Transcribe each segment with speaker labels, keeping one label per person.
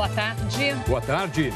Speaker 1: Boa tarde.
Speaker 2: Boa tarde.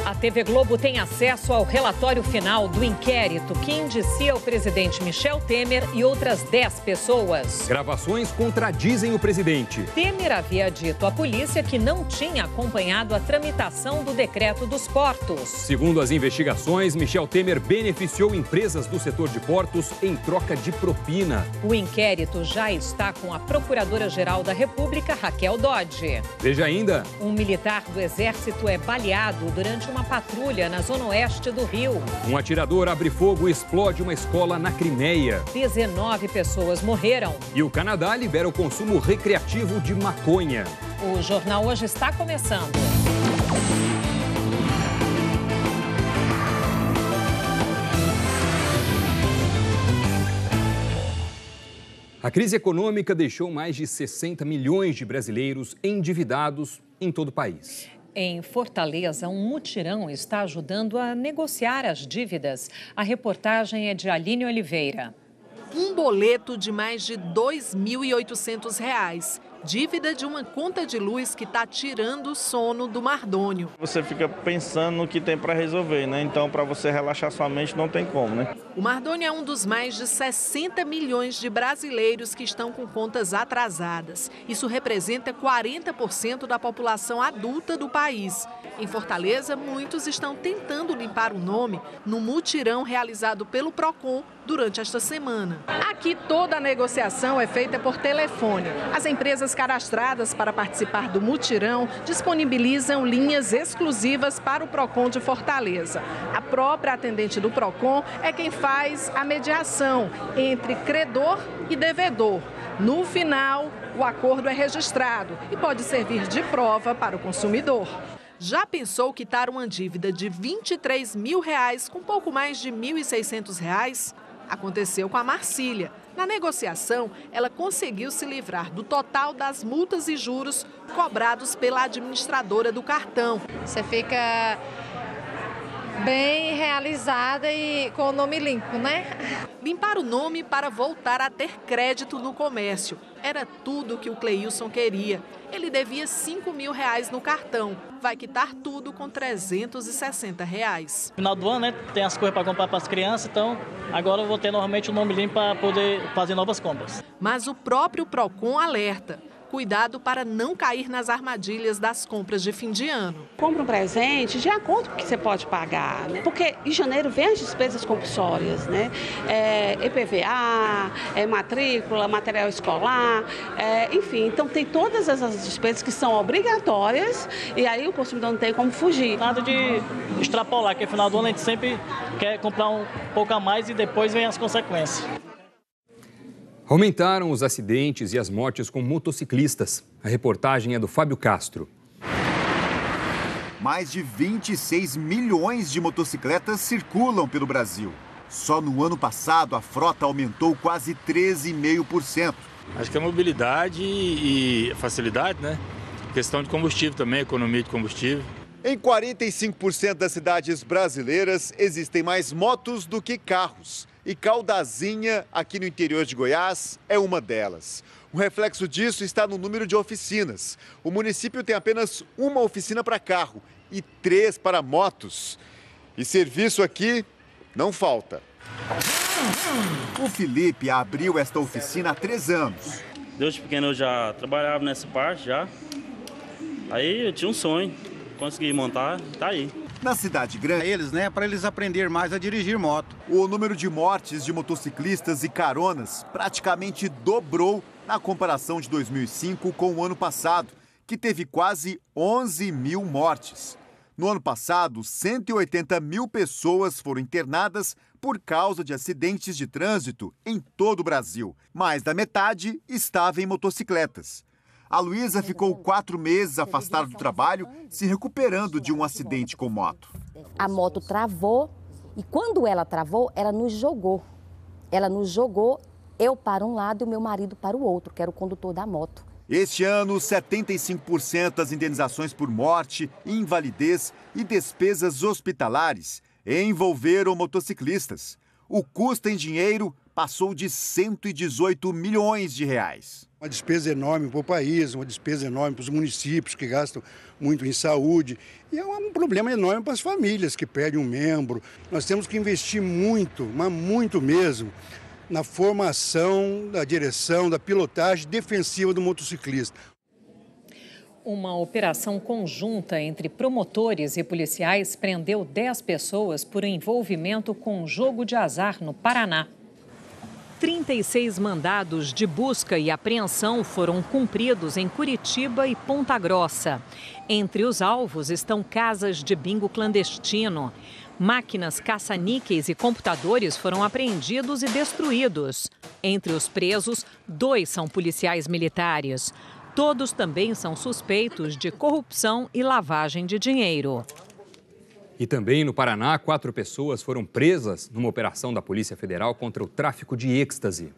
Speaker 1: A TV Globo tem acesso ao relatório final do inquérito que indicia o presidente Michel Temer e outras 10 pessoas.
Speaker 2: Gravações contradizem o presidente.
Speaker 1: Temer havia dito à polícia que não tinha acompanhado a tramitação do decreto dos portos.
Speaker 2: Segundo as investigações, Michel Temer beneficiou empresas do setor de portos em troca de propina.
Speaker 1: O inquérito já está com a Procuradora-Geral da República, Raquel Dodge.
Speaker 2: Veja ainda.
Speaker 1: Um militar do Exército é baleado durante uma patrulha na zona oeste do Rio.
Speaker 2: Um atirador abre fogo e explode uma escola na Crimeia.
Speaker 1: 19 pessoas morreram.
Speaker 2: E o Canadá libera o consumo recreativo de maconha.
Speaker 1: O Jornal Hoje está começando.
Speaker 2: A crise econômica deixou mais de 60 milhões de brasileiros endividados em todo o país.
Speaker 1: Em Fortaleza, um mutirão está ajudando a negociar as dívidas. A reportagem é de Aline Oliveira.
Speaker 3: Um boleto de mais de R$ 2.800. Dívida de uma conta de luz que está tirando o sono do Mardônio.
Speaker 4: Você fica pensando no que tem para resolver, né? Então, para você relaxar sua mente, não tem como, né?
Speaker 3: O Mardônio é um dos mais de 60 milhões de brasileiros que estão com contas atrasadas. Isso representa 40% da população adulta do país. Em Fortaleza, muitos estão tentando limpar o nome no mutirão realizado pelo Procon durante esta semana. Aqui toda a negociação é feita por telefone. As empresas cadastradas para participar do mutirão disponibilizam linhas exclusivas para o Procon de Fortaleza. A própria atendente do Procon é quem faz a mediação entre credor e devedor. No final, o acordo é registrado e pode servir de prova para o consumidor. Já pensou quitar uma dívida de R$ 23 mil com pouco mais de R$ 1.600? Aconteceu com a Marcília. Na negociação, ela conseguiu se livrar do total das multas e juros cobrados pela administradora do cartão.
Speaker 5: Você fica bem realizada e com o nome limpo, né?
Speaker 3: Limpar o nome para voltar a ter crédito no comércio. Era tudo que o Cleilson queria. Ele devia R$ 5 mil no cartão. Vai quitar tudo com R$ 360.
Speaker 6: Final do ano, né? Tem as coisas para comprar para as crianças, então agora eu vou ter normalmente o nome limpo para poder fazer novas compras.
Speaker 3: Mas o próprio Procon alerta. Cuidado para não cair nas armadilhas das compras de fim de ano.
Speaker 7: Compra um presente de acordo com o que você pode pagar, né? Porque em janeiro vem as despesas compulsórias, né? EPVA, matrícula, material escolar, enfim. Então tem todas essas despesas que são obrigatórias e aí o consumidor não tem como fugir.
Speaker 6: Nada de extrapolar, que no final do ano a gente sempre quer comprar um pouco a mais e depois vem as consequências.
Speaker 2: Aumentaram os acidentes e as mortes com motociclistas. A reportagem é do Fábio Castro.
Speaker 8: Mais de 26 milhões de motocicletas circulam pelo Brasil. Só no ano passado, a frota aumentou quase 13,5%.
Speaker 9: Acho que a mobilidade e a facilidade, né? Questão de combustível também, economia de combustível.
Speaker 8: Em 45% das cidades brasileiras, existem mais motos do que carros. E Caldazinha, aqui no interior de Goiás, é uma delas. O reflexo disso está no número de oficinas. O município tem apenas uma oficina para carro e 3 para motos. E serviço aqui não falta. O Felipe abriu esta oficina há 3 anos.
Speaker 10: Desde pequeno eu já trabalhava nessa parte já. Aí eu tinha um sonho, consegui montar, tá aí.
Speaker 8: Na cidade grande,
Speaker 11: para eles aprenderem mais a dirigir moto.
Speaker 8: O número de mortes de motociclistas e caronas praticamente dobrou na comparação de 2005 com o ano passado, que teve quase 11 mil mortes. No ano passado, 180 mil pessoas foram internadas por causa de acidentes de trânsito em todo o Brasil. Mais da metade estava em motocicletas. A Luísa ficou 4 meses afastada do trabalho, se recuperando de um acidente com moto.
Speaker 12: A moto travou e quando ela travou, ela nos jogou. Ela nos jogou, eu para um lado e o meu marido para o outro, que era o condutor da moto.
Speaker 8: Este ano, 75% das indenizações por morte, invalidez e despesas hospitalares envolveram motociclistas. O custo em dinheiro passou de 118 milhões de reais.
Speaker 13: Uma despesa enorme para o país, uma despesa enorme para os municípios que gastam muito em saúde. E é um problema enorme para as famílias que perdem um membro. Nós temos que investir muito, mas muito mesmo, na formação, da direção, da pilotagem defensiva do motociclista.
Speaker 1: Uma operação conjunta entre promotores e policiais prendeu 10 pessoas por envolvimento com jogo de azar no Paraná. 36 mandados de busca e apreensão foram cumpridos em Curitiba e Ponta Grossa. Entre os alvos estão casas de bingo clandestino. Máquinas caça-níqueis e computadores foram apreendidos e destruídos. Entre os presos, 2 são policiais militares. Todos também são suspeitos de corrupção e lavagem de dinheiro.
Speaker 2: E também no Paraná, 4 pessoas foram presas numa operação da Polícia Federal contra o tráfico de êxtase.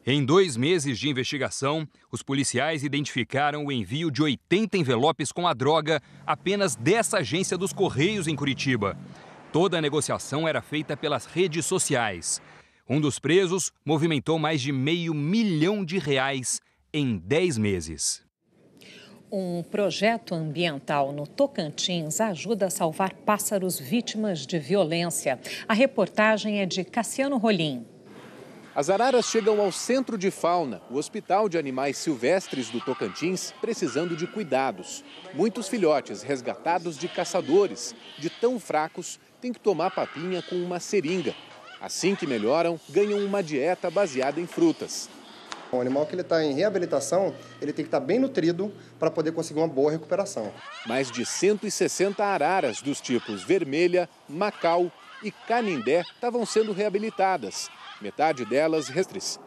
Speaker 2: Em 2 meses de investigação, os policiais identificaram o envio de 80 envelopes com a droga apenas dessa agência dos Correios em Curitiba. Toda a negociação era feita pelas redes sociais. Um dos presos movimentou mais de R$500 milhão em 10 meses.
Speaker 1: Um projeto ambiental no Tocantins ajuda a salvar pássaros vítimas de violência. A reportagem é de Cassiano Rolim.
Speaker 14: As araras chegam ao Centro de Fauna, o Hospital de Animais Silvestres do Tocantins, precisando de cuidados. Muitos filhotes resgatados de caçadores, de tão fracos, têm que tomar papinha com uma seringa. Assim que melhoram, ganham uma dieta baseada em frutas.
Speaker 15: O animal que ele está em reabilitação, ele tem que estar bem nutrido para poder conseguir uma boa recuperação.
Speaker 14: Mais de 160 araras dos tipos vermelha, macau e canindé estavam sendo reabilitadas. Metade delas restritas.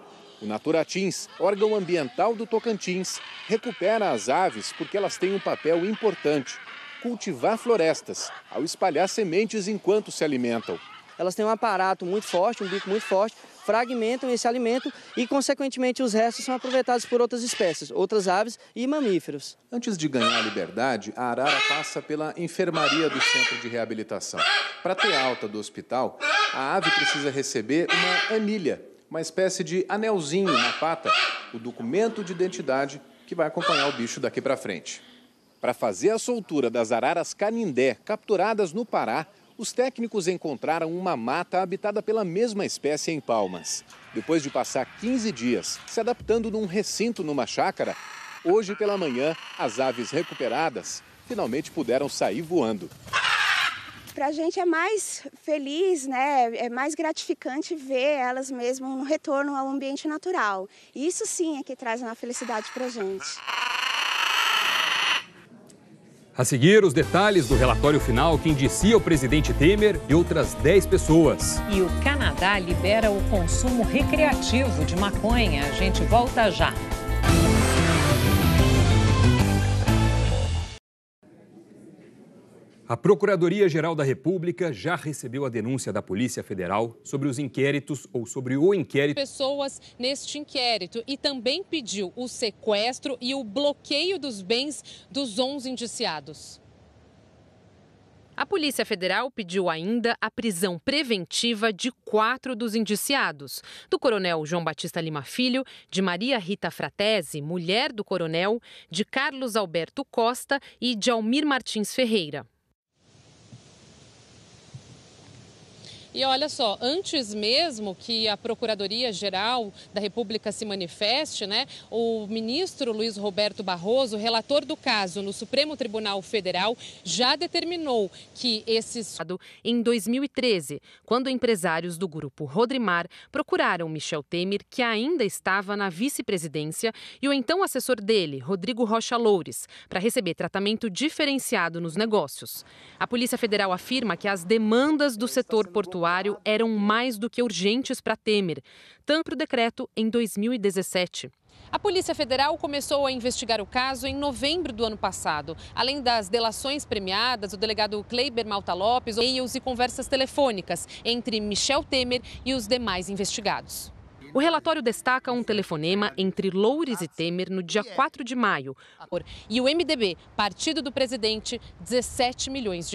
Speaker 14: O Naturatins, órgão ambiental do Tocantins, recupera as aves porque elas têm um papel importante: cultivar florestas, ao espalhar sementes enquanto se alimentam.
Speaker 16: Elas têm um aparato muito forte, um bico muito forte, fragmentam esse alimento e, consequentemente, os restos são aproveitados por outras espécies, outras aves e mamíferos.
Speaker 14: Antes de ganhar a liberdade, a arara passa pela enfermaria do centro de reabilitação. Para ter alta do hospital, a ave precisa receber uma anilha, uma espécie de anelzinho na pata, o documento de identidade que vai acompanhar o bicho daqui para frente. Para fazer a soltura das araras canindé capturadas no Pará, os técnicos encontraram uma mata habitada pela mesma espécie em Palmas. Depois de passar 15 dias se adaptando num recinto numa chácara, hoje pela manhã, as aves recuperadas finalmente puderam sair voando.
Speaker 17: Para a gente é mais feliz, né? É mais gratificante ver elas mesmo no retorno ao ambiente natural. Isso sim é que traz uma felicidade para a gente.
Speaker 2: A seguir, os detalhes do relatório final que indicia o presidente Temer e outras 10 pessoas.
Speaker 1: E o Canadá libera o consumo recreativo de maconha. A gente volta já.
Speaker 2: A Procuradoria-Geral da República já recebeu a denúncia da Polícia Federal sobre os inquéritos ou sobre o inquérito.
Speaker 18: Pessoas neste inquérito e também pediu o sequestro e o bloqueio dos bens dos 11 indiciados. A Polícia Federal pediu ainda a prisão preventiva de 4 dos indiciados: do coronel João Batista Lima Filho, de Maria Rita Fratesi, mulher do coronel, de Carlos Alberto Costa e de Almir Martins Ferreira. E olha só, antes mesmo que a Procuradoria-Geral da República se manifeste, o ministro Luiz Roberto Barroso, relator do caso no Supremo Tribunal Federal, já determinou que em 2013, quando empresários do grupo Rodrimar procuraram Michel Temer, que ainda estava na vice-presidência, e o então assessor dele, Rodrigo Rocha Loures, para receber tratamento diferenciado nos negócios. A Polícia Federal afirma que as demandas do setor portuário eram mais do que urgentes para Temer, tanto o decreto em 2017. A Polícia Federal começou a investigar o caso em novembro do ano passado. Além das delações premiadas, o delegado Kleiber Malta Lopes, e-mails e conversas telefônicas entre Michel Temer e os demais investigados. O relatório destaca um telefonema entre Loures e Temer no dia 4 de maio. E o MDB, partido do presidente, R$17 milhões.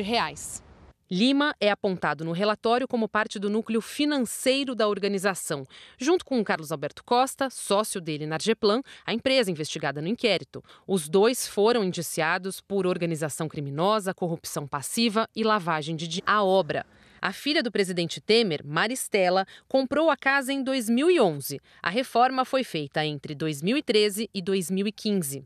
Speaker 18: Lima é apontado no relatório como parte do núcleo financeiro da organização, junto com Carlos Alberto Costa, sócio dele na Argeplan, a empresa investigada no inquérito. Os dois foram indiciados por organização criminosa, corrupção passiva e lavagem de dinheiro. A obra. A filha do presidente Temer, Maristela, comprou a casa em 2011. A reforma foi feita entre 2013 e 2015.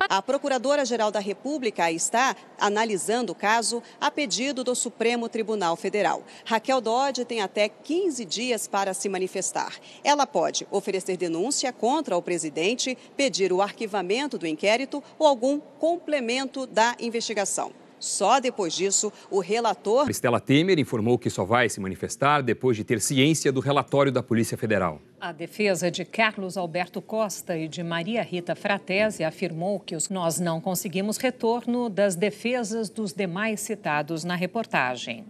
Speaker 19: A Procuradora-Geral da República está analisando o caso a pedido do Supremo Tribunal Federal. Raquel Dodge tem até 15 dias para se manifestar. Ela pode oferecer denúncia contra o presidente, pedir o arquivamento do inquérito ou algum complemento da investigação. Só depois disso, o relator...
Speaker 2: Maristela Temer informou que só vai se manifestar depois de ter ciência do relatório da Polícia Federal.
Speaker 1: A defesa de Carlos Alberto Costa e de Maria Rita Fratesi afirmou que nós não conseguimos retorno das defesas dos demais citados na reportagem.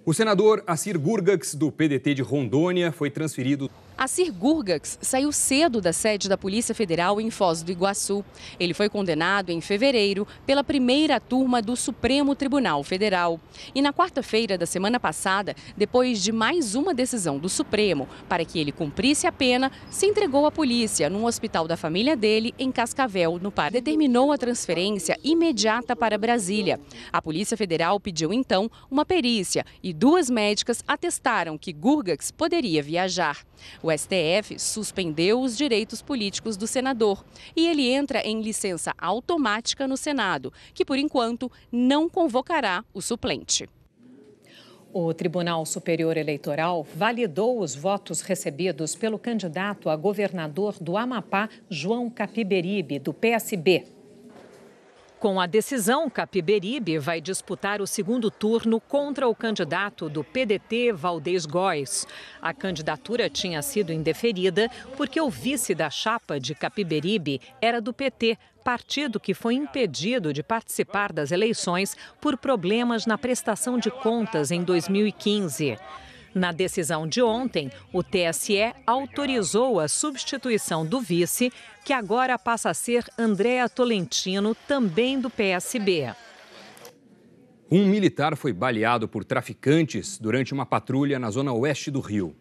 Speaker 2: O senador Assir Gurgax, do PDT de Rondônia, foi transferido...
Speaker 20: Assir Gurgax saiu cedo da sede da Polícia Federal em Foz do Iguaçu. Ele foi condenado em fevereiro pela primeira turma do Supremo Tribunal Federal. E na quarta-feira da semana passada, depois de mais uma decisão do Supremo para que ele cumprisse a pena, se entregou à polícia num hospital da família dele em Cascavel, no Pará. Determinou a transferência imediata para Brasília. A Polícia Federal pediu então uma perícia e 2 médicas atestaram que Gurgax poderia viajar. O STF suspendeu os direitos políticos do senador e ele entra em licença automática no Senado, que por enquanto não convocará o suplente.
Speaker 1: O Tribunal Superior Eleitoral validou os votos recebidos pelo candidato a governador do Amapá, João Capiberibe, do PSB. Com a decisão, Capiberibe vai disputar o segundo turno contra o candidato do PDT, Valdez Góes. A candidatura tinha sido indeferida porque o vice da chapa de Capiberibe era do PT, partido que foi impedido de participar das eleições por problemas na prestação de contas em 2015. Na decisão de ontem, o TSE autorizou a substituição do vice, que agora passa a ser Andréa Tolentino, também do PSB.
Speaker 2: Um militar foi baleado por traficantes durante uma patrulha na zona oeste do Rio.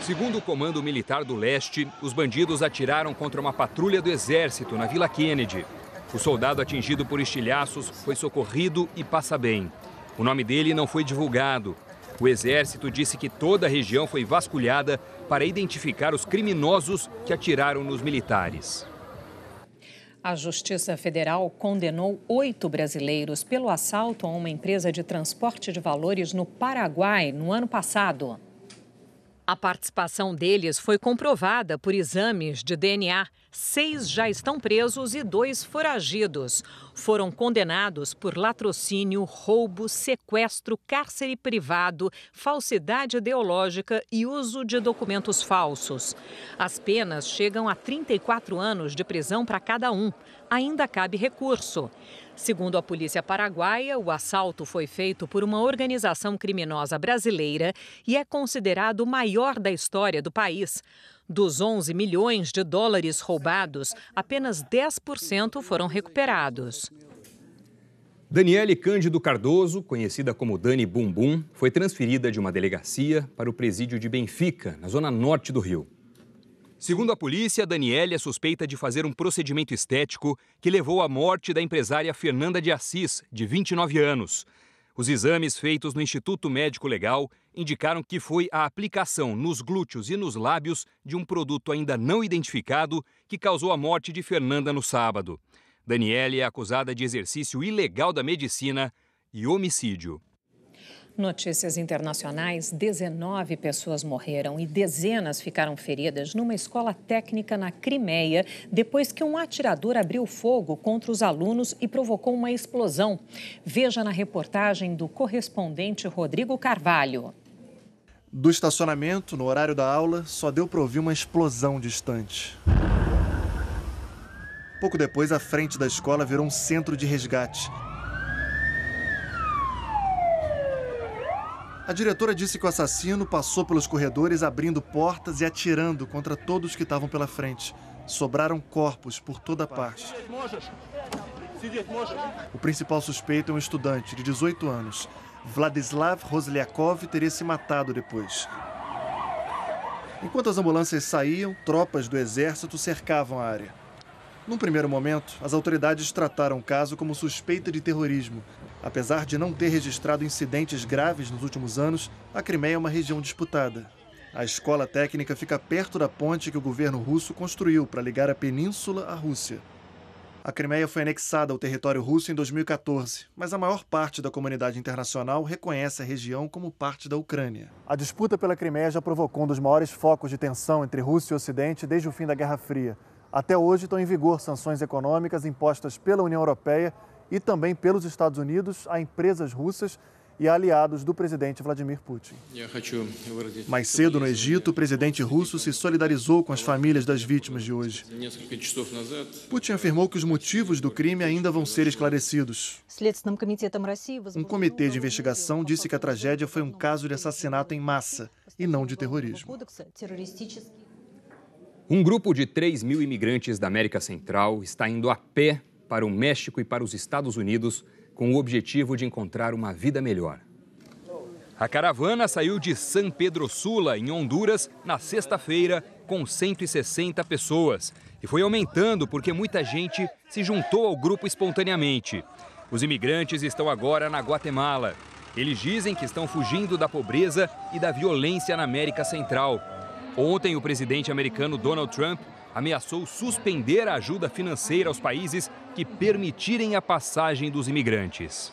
Speaker 2: Segundo o Comando Militar do Leste, os bandidos atiraram contra uma patrulha do Exército na Vila Kennedy. O soldado atingido por estilhaços foi socorrido e passa bem. O nome dele não foi divulgado. O Exército disse que toda a região foi vasculhada para identificar os criminosos que atiraram nos militares.
Speaker 1: A Justiça Federal condenou 8 brasileiros pelo assalto a uma empresa de transporte de valores no Paraguai no ano passado. A participação deles foi comprovada por exames de DNA. 6 já estão presos e 2 foragidos. Foram condenados por latrocínio, roubo, sequestro, cárcere privado, falsidade ideológica e uso de documentos falsos. As penas chegam a 34 anos de prisão para cada um. Ainda cabe recurso. Segundo a polícia paraguaia, o assalto foi feito por uma organização criminosa brasileira e é considerado o maior da história do país. Dos 11 milhões de dólares roubados, apenas 10% foram recuperados.
Speaker 2: Daniele Cândido Cardoso, conhecida como Dani Bumbum, foi transferida de uma delegacia para o presídio de Benfica, na zona norte do Rio. Segundo a polícia, Daniele é suspeita de fazer um procedimento estético que levou à morte da empresária Fernanda de Assis, de 29 anos. Os exames feitos no Instituto Médico Legal indicaram que foi a aplicação nos glúteos e nos lábios de um produto ainda não identificado que causou a morte de Fernanda no sábado. Daniele é acusada de exercício ilegal da medicina e homicídio.
Speaker 1: Notícias internacionais: 19 pessoas morreram e dezenas ficaram feridas numa escola técnica na Crimeia depois que um atirador abriu fogo contra os alunos e provocou uma explosão. Veja na reportagem do correspondente Rodrigo Carvalho.
Speaker 21: Do estacionamento, no horário da aula, só deu para ouvir uma explosão distante. Pouco depois, a frente da escola virou um centro de resgate. A diretora disse que o assassino passou pelos corredores abrindo portas e atirando contra todos que estavam pela frente. Sobraram corpos por toda parte. O principal suspeito é um estudante de 18 anos. Vladislav Rosliakov teria se matado depois. Enquanto as ambulâncias saíam, tropas do exército cercavam a área. Num primeiro momento, as autoridades trataram o caso como suspeita de terrorismo. Apesar de não ter registrado incidentes graves nos últimos anos, a Crimeia é uma região disputada. A escola técnica fica perto da ponte que o governo russo construiu para ligar a península à Rússia. A Crimeia foi anexada ao território russo em 2014, mas a maior parte da comunidade internacional reconhece a região como parte da Ucrânia. A disputa pela Crimeia já provocou um dos maiores focos de tensão entre Rússia e Ocidente desde o fim da Guerra Fria. Até hoje estão em vigor sanções econômicas impostas pela União Europeia e também pelos Estados Unidos a empresas russas e aliados do presidente Vladimir Putin. Mais cedo, no Egito, o presidente russo se solidarizou com as famílias das vítimas de hoje. Putin afirmou que os motivos do crime ainda vão ser esclarecidos. Um comitê de investigação disse que a tragédia foi um caso de assassinato em massa e não de terrorismo.
Speaker 2: Um grupo de 3.000 imigrantes da América Central está indo a pé para o México e para os Estados Unidos com o objetivo de encontrar uma vida melhor. A caravana saiu de San Pedro Sula, em Honduras, na sexta-feira, com 160 pessoas. E foi aumentando porque muita gente se juntou ao grupo espontaneamente. Os imigrantes estão agora na Guatemala. Eles dizem que estão fugindo da pobreza e da violência na América Central. Ontem, o presidente americano Donald Trump ameaçou suspender a ajuda financeira aos países que permitirem a passagem dos imigrantes.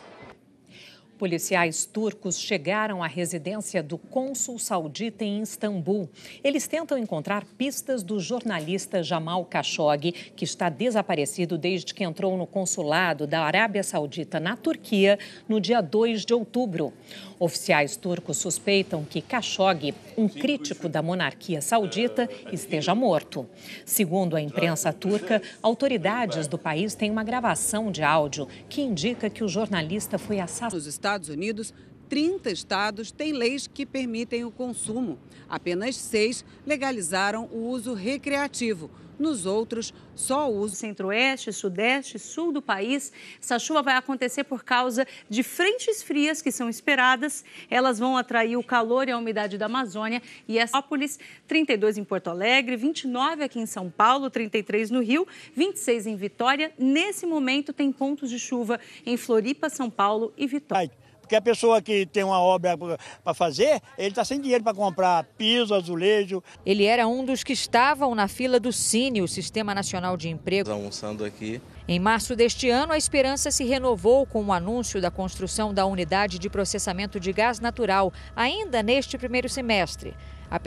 Speaker 1: Policiais turcos chegaram à residência do cônsul saudita em Istambul. Eles tentam encontrar pistas do jornalista Jamal Khashoggi, que está desaparecido desde que entrou no consulado da Arábia Saudita na Turquia no dia 2 de outubro. Oficiais turcos suspeitam que Khashoggi, um crítico da monarquia saudita, esteja morto. Segundo a imprensa turca, autoridades do país têm uma gravação de áudio que indica que o jornalista foi assassinado.
Speaker 4: Nos Estados Unidos, 30 estados têm leis que permitem o consumo. Apenas 6 legalizaram o uso recreativo. Nos outros, só o uso.
Speaker 22: Centro-oeste, sudeste, sul do país. Essa chuva vai acontecer por causa de frentes frias que são esperadas. Elas vão atrair o calor e a umidade da Amazônia. E Essópolis, 32 em Porto Alegre, 29 aqui em São Paulo, 33 no Rio, 26 em Vitória. Nesse momento, tem pontos de chuva em Floripa, São Paulo e Vitória.
Speaker 23: Porque a pessoa que tem uma obra para fazer, ele está sem dinheiro para comprar piso, azulejo.
Speaker 24: Ele era um dos que estavam na fila do Cine, o Sistema Nacional de Emprego.
Speaker 25: Almoçando aqui.
Speaker 24: Em março deste ano, a esperança se renovou com o anúncio da construção da unidade de processamento de gás natural, ainda neste primeiro semestre.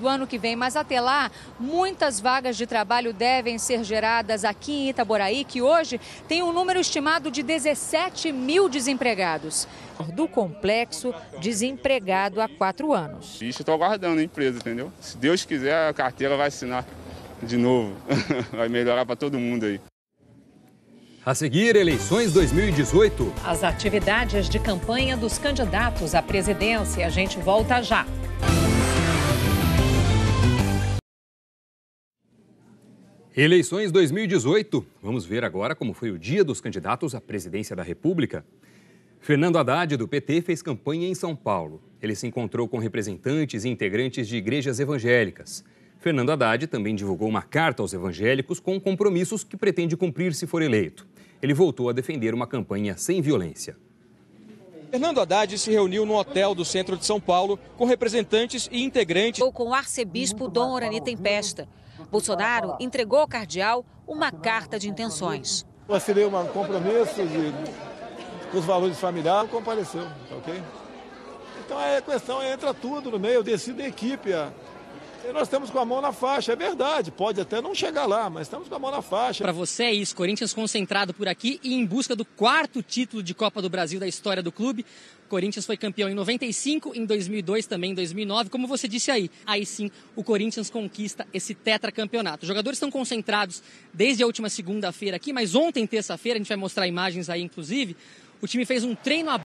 Speaker 24: O ano que vem, mas até lá, muitas vagas de trabalho devem ser geradas aqui em Itaboraí, que hoje tem um número estimado de 17 mil desempregados. Do complexo, desempregado há 4 anos.
Speaker 26: Isso, estou aguardando a empresa, entendeu? Se Deus quiser, a carteira vai assinar de novo. Vai melhorar para todo mundo aí.
Speaker 2: A seguir, eleições 2018.
Speaker 1: As atividades de campanha dos candidatos à presidência. A gente volta já.
Speaker 2: Eleições 2018. Vamos ver agora como foi o dia dos candidatos à presidência da República. Fernando Haddad, do PT, fez campanha em São Paulo. Ele se encontrou com representantes e integrantes de igrejas evangélicas. Fernando Haddad também divulgou uma carta aos evangélicos com compromissos que pretende cumprir se for eleito. Ele voltou a defender uma campanha sem violência.
Speaker 27: Fernando Haddad se reuniu no hotel do centro de São Paulo com representantes e integrantes.
Speaker 28: Com o arcebispo Dom Orani Tempesta. Bolsonaro entregou ao cardeal uma carta de intenções.
Speaker 29: Eu assinei um compromisso com os valores familiares, compareceu, tá ok? Então a questão entra tudo no meio, eu decido a equipe. E nós estamos com a mão na faixa, é verdade, pode até não chegar lá, mas estamos com a mão na faixa.
Speaker 30: Para você é isso, Corinthians concentrado por aqui e em busca do 4º título de Copa do Brasil da história do clube. Corinthians foi campeão em 95, em 2002, também em 2009. Como você disse aí sim o Corinthians conquista esse tetracampeonato. Os jogadores estão concentrados desde a última segunda-feira aqui, mas ontem, terça-feira, a gente vai mostrar imagens aí, inclusive, o time fez um treino